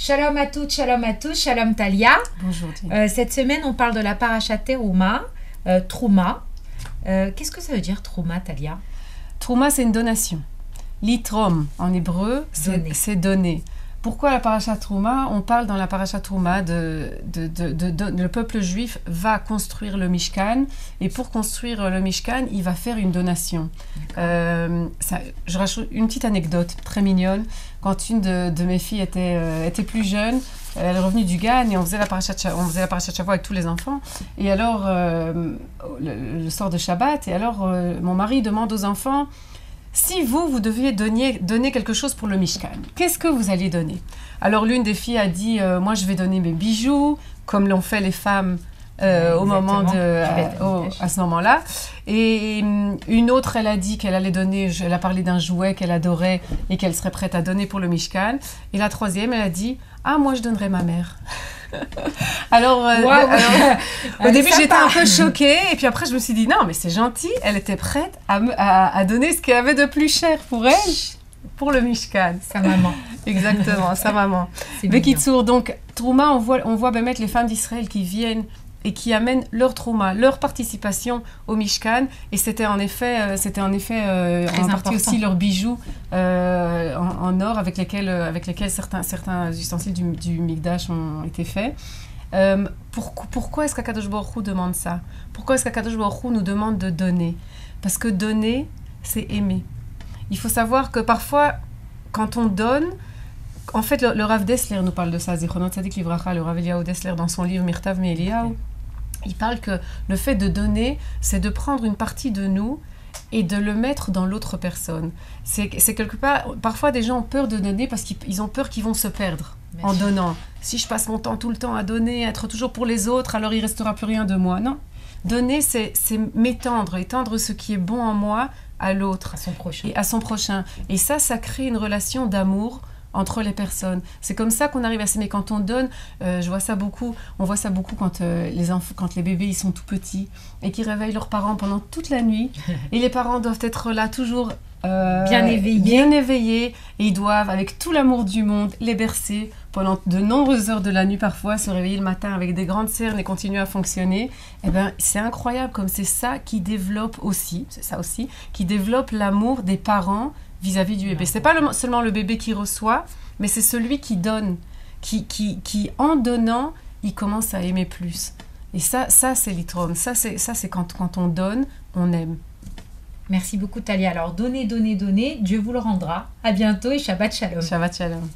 Shalom à tous, shalom Talia. Bonjour. Cette semaine, on parle de la parashat Teruma, Trouma. Qu'est-ce que ça veut dire Trouma, Talia? Trouma, c'est une donation. Litrom, en hébreu, c'est donner. Pourquoi la parashat Trouma? On parle dans la parashat Trouma le peuple juif va construire le Mishkan, et pour construire le Mishkan, il va faire une donation. Je rajoute une petite anecdote très mignonne. Quand une de mes filles était plus jeune, elle est revenue du GAN et on faisait la parashat Shavua avec tous les enfants. Et alors, le soir de Shabbat, et alors mon mari demande aux enfants: si vous deviez donner quelque chose pour le Mishkan, qu'est-ce que vous alliez donner? Alors l'une des filles a dit moi je vais donner mes bijoux, comme l'ont fait les femmes à ce moment-là. Et une autre, elle a dit qu'elle allait donner, elle a parlé d'un jouet qu'elle adorait et qu'elle serait prête à donner pour le Mishkan. Et la troisième, elle a dit moi je donnerais ma mère. Alors, au début, j'étais un peu choquée, et puis après, je me suis dit, non, mais c'est gentil, elle était prête à donner ce qu'elle avait de plus cher pour elle, pour le Mishkan. Sa maman. Exactement, sa maman. Bekitsour, donc, Trouma, on voit bien mettre les femmes d'Israël qui viennent et qui amènent leur Trouma, leur participation au Mishkan, et c'était en effet en partie aussi leurs bijoux en or avec lesquels certains ustensiles du Mikdash ont été faits. Pourquoi est-ce qu'Akadosh Baruch Hu demande ça? Pourquoi est-ce qu'Akadosh Baruch Hu nous demande de donner? Parce que donner, c'est aimer. Il faut savoir que parfois, quand on donne, en fait, le Rav Dessler nous parle de ça, Zichronot Tzadik Livracha, le Rav Eliyahu Dessler, dans son livre Mirtav Me'Eliyahu, il parle que le fait de donner, c'est de prendre une partie de nous et de le mettre dans l'autre personne. C'est quelque part, parfois des gens ont peur de donner parce qu'ils ont peur qu'ils vont se perdre en donnant. Si je passe mon temps tout le temps à donner, à être toujours pour les autres, alors il ne restera plus rien de moi. Non, donner, c'est étendre ce qui est bon en moi à l'autre. À son prochain. Et ça crée une relation d'amour entre les personnes. C'est comme ça qu'on arrive à s'aimer. Quand on donne, on voit ça beaucoup quand les bébés ils sont tout petits et qu'ils réveillent leurs parents pendant toute la nuit. Et les parents doivent être là toujours bien éveillés, et ils doivent, avec tout l'amour du monde, les bercer pendant de nombreuses heures de la nuit, parfois se réveiller le matin avec des grandes cernes et continuer à fonctionner. Eh ben, c'est incroyable comme c'est ça qui développe l'amour des parents vis-à-vis du bébé. C'est pas seulement le bébé qui reçoit, mais c'est celui qui donne, qui en donnant, il commence à aimer plus. Et ça c'est l'itrom. Ça c'est quand on donne, on aime. Merci beaucoup Talia. Alors donnez, Dieu vous le rendra. À bientôt et Shabbat Shalom. Shabbat Shalom.